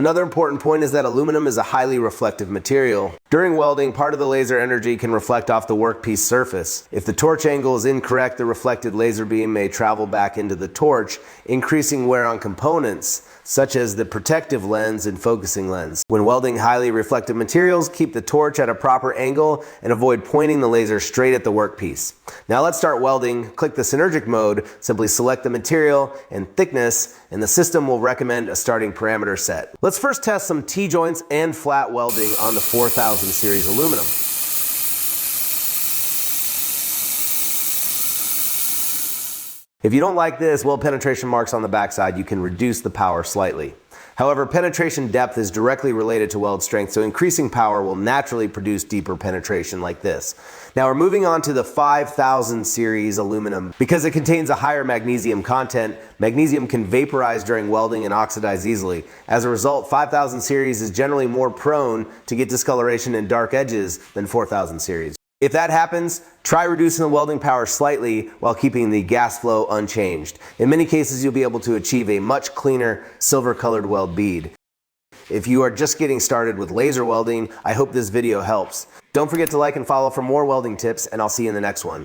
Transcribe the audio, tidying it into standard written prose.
Another important point is that aluminum is a highly reflective material. During welding, part of the laser energy can reflect off the workpiece surface. If the torch angle is incorrect, the reflected laser beam may travel back into the torch, increasing wear on components, such as the protective lens and focusing lens. When welding highly reflective materials, keep the torch at a proper angle and avoid pointing the laser straight at the workpiece. Now let's start welding. Click the synergic mode, simply select the material and thickness, and the system will recommend a starting parameter set. Let's first test some T-joints and flat welding on the 4000 series aluminum. If you don't like this, weld penetration marks on the backside, you can reduce the power slightly. However, penetration depth is directly related to weld strength, so increasing power will naturally produce deeper penetration like this. Now we're moving on to the 5000 series aluminum. Because it contains a higher magnesium content, magnesium can vaporize during welding and oxidize easily. As a result, 5000 series is generally more prone to get discoloration and dark edges than 4000 series. If that happens, try reducing the welding power slightly while keeping the gas flow unchanged. In many cases, you'll be able to achieve a much cleaner silver-colored weld bead. If you are just getting started with laser welding, I hope this video helps. Don't forget to like and follow for more welding tips, and I'll see you in the next one.